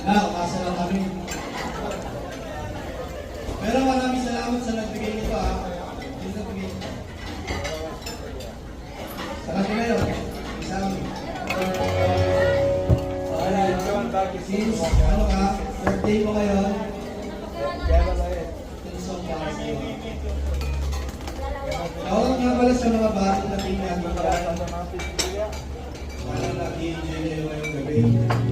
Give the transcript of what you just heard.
Nakakasa lang kami. Pero maraming salamat sa nagbigay nito ha. Sino nagbigay? Sarap na yun. Isang. Since, ano ka, birthday mo ngayon. Tinsong para sa iyo. Tawag nga pala sa mga batang natin natin. Para nag-i-enjoy nyo ngayong gabi.